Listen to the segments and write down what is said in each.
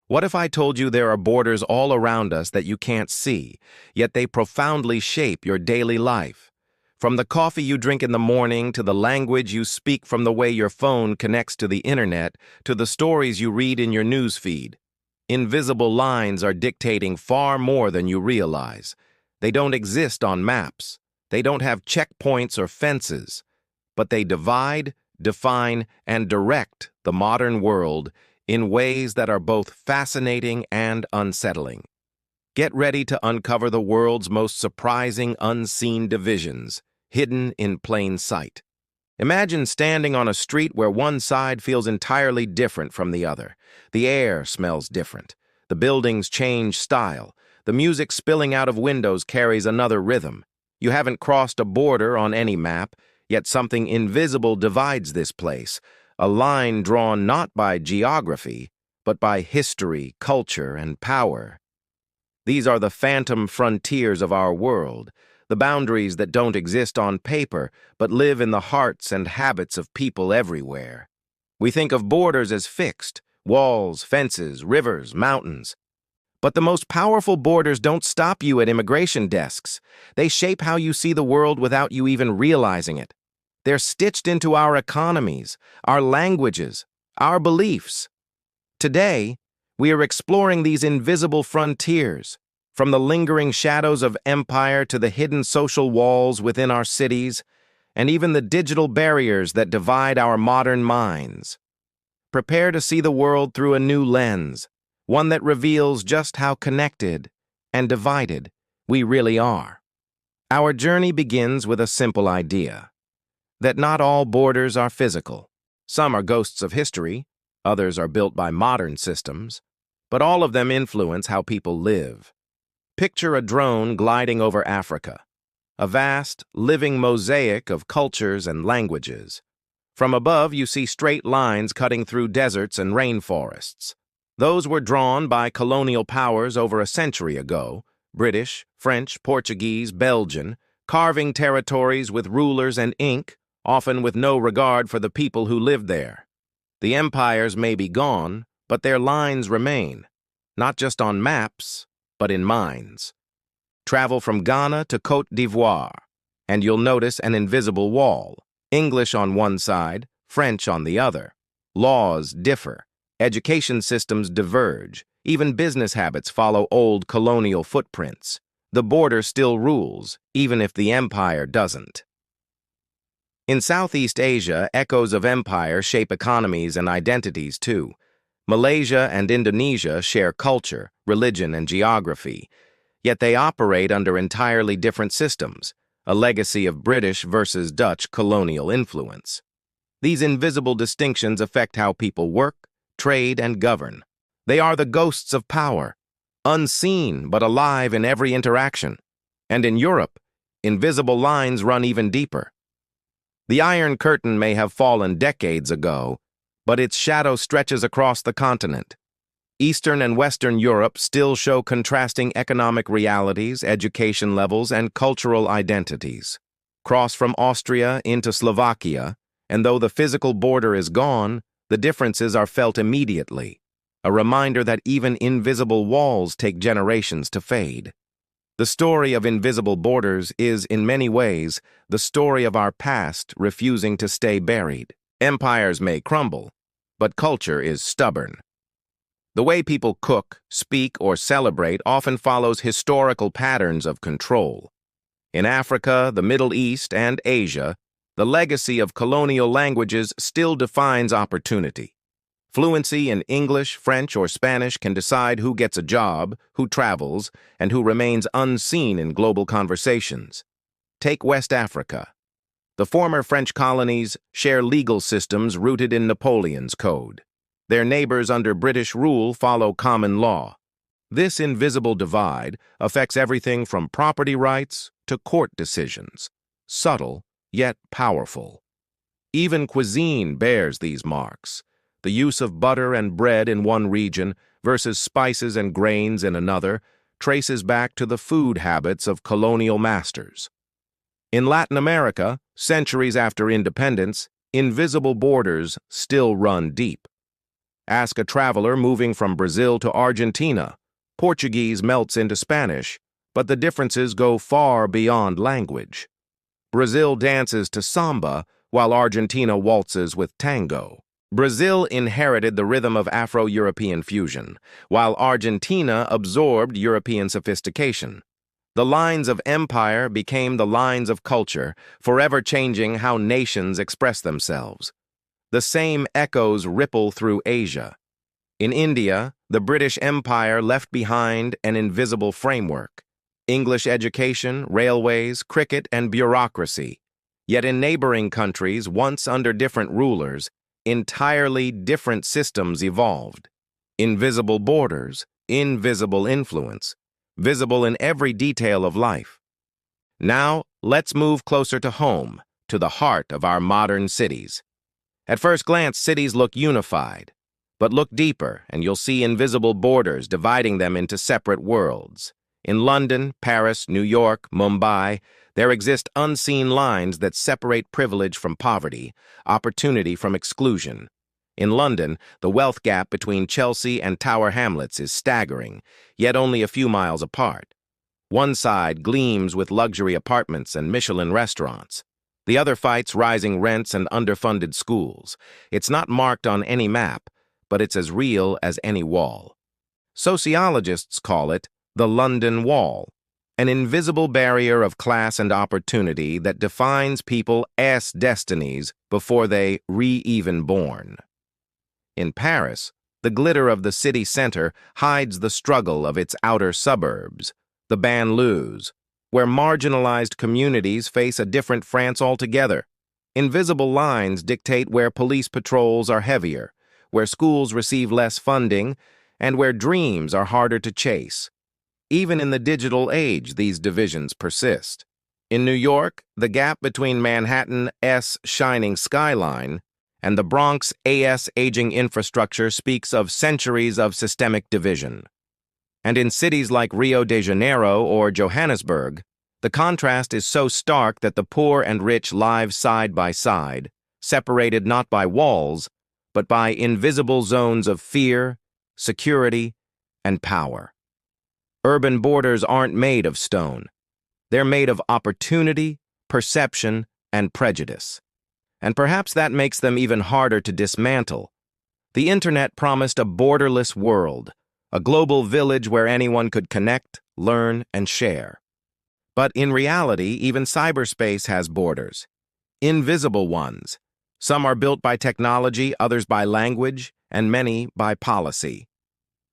What if I told you there are borders all around us that you can't see, yet they profoundly shape your daily life? From the coffee you drink in the morning, to the language you speak, from the way your phone connects to the internet, to the stories you read in your news feed. Invisible lines are dictating far more than you realize. They don't exist on maps. They don't have checkpoints or fences. But they divide, define, and direct the modern world in ways that are both fascinating and unsettling. Get ready to uncover the world's most surprising unseen divisions, hidden in plain sight. Imagine standing on a street where one side feels entirely different from the other. The air smells different. The buildings change style. The music spilling out of windows carries another rhythm. You haven't crossed a border on any map, yet something invisible divides this place, a line drawn not by geography, but by history, culture, and power. These are the phantom frontiers of our world, the boundaries that don't exist on paper, but live in the hearts and habits of people everywhere. We think of borders as fixed, walls, fences, rivers, mountains. But the most powerful borders don't stop you at immigration desks. They shape how you see the world without you even realizing it. They're stitched into our economies, our languages, our beliefs. Today, we are exploring these invisible frontiers, from the lingering shadows of empire to the hidden social walls within our cities, and even the digital barriers that divide our modern minds. Prepare to see the world through a new lens, one that reveals just how connected and divided we really are. Our journey begins with a simple idea: that not all borders are physical. Some are ghosts of history, others are built by modern systems, but all of them influence how people live. Picture a drone gliding over Africa, a vast, living mosaic of cultures and languages. From above, you see straight lines cutting through deserts and rainforests. Those were drawn by colonial powers over a century ago: British, French, Portuguese, Belgian, carving territories with rulers and ink, often with no regard for the people who lived there. The empires may be gone, but their lines remain, not just on maps, but in minds. Travel from Ghana to Côte d'Ivoire, and you'll notice an invisible wall: English on one side, French on the other. Laws differ, education systems diverge, even business habits follow old colonial footprints. The border still rules, even if the empire doesn't. In Southeast Asia, echoes of empire shape economies and identities too. Malaysia and Indonesia share culture, religion, and geography, yet they operate under entirely different systems, a legacy of British versus Dutch colonial influence. These invisible distinctions affect how people work, trade, and govern. They are the ghosts of power, unseen but alive in every interaction. And in Europe, invisible lines run even deeper. The Iron Curtain may have fallen decades ago, but its shadow stretches across the continent. Eastern and Western Europe still show contrasting economic realities, education levels, and cultural identities. Cross from Austria into Slovakia, and though the physical border is gone, the differences are felt immediately, a reminder that even invisible walls take generations to fade. The story of invisible borders is, in many ways, the story of our past refusing to stay buried. Empires may crumble, but culture is stubborn. The way people cook, speak, or celebrate often follows historical patterns of control. In Africa, the Middle East, and Asia, the legacy of colonial languages still defines opportunity. Fluency in English, French, or Spanish can decide who gets a job, who travels, and who remains unseen in global conversations. Take West Africa. The former French colonies share legal systems rooted in Napoleon's code. Their neighbors under British rule follow common law. This invisible divide affects everything from property rights to court decisions, subtle yet powerful. Even cuisine bears these marks. The use of butter and bread in one region versus spices and grains in another traces back to the food habits of colonial masters. In Latin America, centuries after independence, invisible borders still run deep. Ask a traveler moving from Brazil to Argentina. Portuguese melts into Spanish, but the differences go far beyond language. Brazil dances to samba, while Argentina waltzes with tango. Brazil inherited the rhythm of Afro-European fusion, while Argentina absorbed European sophistication. The lines of empire became the lines of culture, forever changing how nations express themselves. The same echoes ripple through Asia. In India, the British Empire left behind an invisible framework: English education, railways, cricket, and bureaucracy. Yet in neighboring countries, once under different rulers, entirely different systems evolved. Invisible borders, invisible influence, visible in every detail of life. Now, let's move closer to home, to the heart of our modern cities. At first glance, cities look unified, but look deeper and you'll see invisible borders dividing them into separate worlds. In London, Paris, New York, Mumbai, there exist unseen lines that separate privilege from poverty, opportunity from exclusion. In London, the wealth gap between Chelsea and Tower Hamlets is staggering, yet only a few miles apart. One side gleams with luxury apartments and Michelin restaurants. The other fights rising rents and underfunded schools. It's not marked on any map, but it's as real as any wall. Sociologists call it the London Wall, an invisible barrier of class and opportunity that defines people's destinies before they even born. In Paris, the glitter of the city center hides the struggle of its outer suburbs, the banlieues, where marginalized communities face a different France altogether. Invisible lines dictate where police patrols are heavier, where schools receive less funding, and where dreams are harder to chase. Even in the digital age, these divisions persist. In New York, the gap between Manhattan's shining skyline and the Bronx's aging infrastructure speaks of centuries of systemic division. And in cities like Rio de Janeiro or Johannesburg, the contrast is so stark that the poor and rich live side by side, separated not by walls, but by invisible zones of fear, security, and power. Urban borders aren't made of stone. They're made of opportunity, perception, and prejudice. And perhaps that makes them even harder to dismantle. The internet promised a borderless world, a global village where anyone could connect, learn, and share. But in reality, even cyberspace has borders. Invisible ones. Some are built by technology, others by language, and many by policy.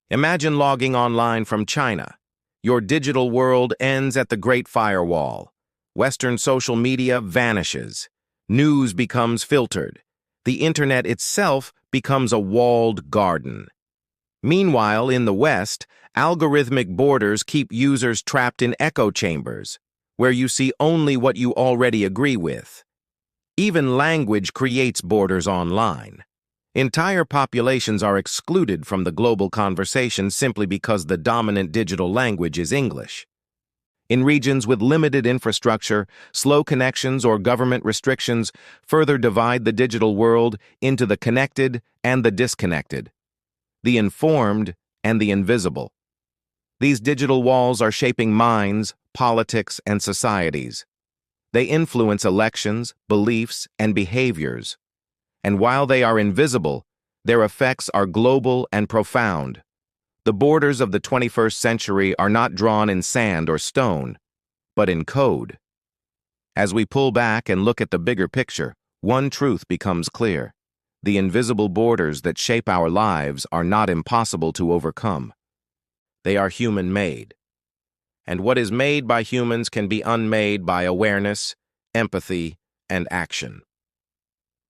Imagine logging online from China. Your digital world ends at the Great Firewall. Western social media vanishes. News becomes filtered. The internet itself becomes a walled garden. Meanwhile, in the West, algorithmic borders keep users trapped in echo chambers, where you see only what you already agree with. Even language creates borders online. Entire populations are excluded from the global conversation simply because the dominant digital language is English. In regions with limited infrastructure, slow connections or government restrictions further divide the digital world into the connected and the disconnected, the informed and the invisible. These digital walls are shaping minds, politics, and societies. They influence elections, beliefs, and behaviors. And while they are invisible, their effects are global and profound. The borders of the 21st century are not drawn in sand or stone, but in code. As we pull back and look at the bigger picture, one truth becomes clear. The invisible borders that shape our lives are not impossible to overcome. They are human-made. And what is made by humans can be unmade by awareness, empathy, and action.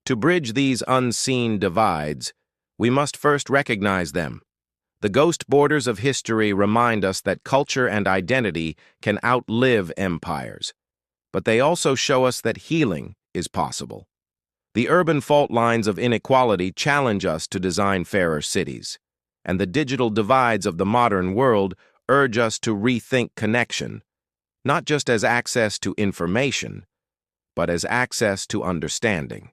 To bridge these unseen divides, we must first recognize them. The ghost borders of history remind us that culture and identity can outlive empires, but they also show us that healing is possible. The urban fault lines of inequality challenge us to design fairer cities, and the digital divides of the modern world urge us to rethink connection, not just as access to information, but as access to understanding.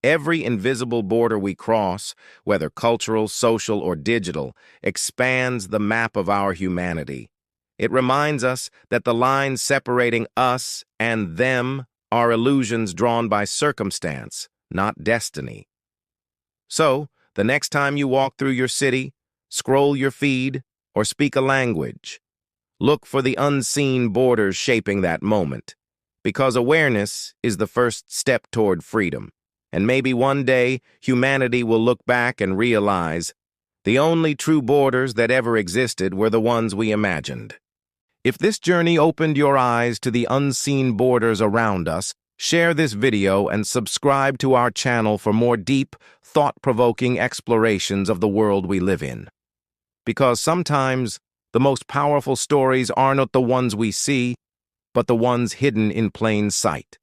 Every invisible border we cross, whether cultural, social, or digital, expands the map of our humanity. It reminds us that the lines separating us and them are illusions drawn by circumstance, not destiny. So, the next time you walk through your city, scroll your feed, or speak a language, look for the unseen borders shaping that moment, because awareness is the first step toward freedom. And maybe one day, humanity will look back and realize the only true borders that ever existed were the ones we imagined. If this journey opened your eyes to the unseen borders around us, share this video and subscribe to our channel for more deep, thought-provoking explorations of the world we live in. Because sometimes, the most powerful stories are not the ones we see, but the ones hidden in plain sight.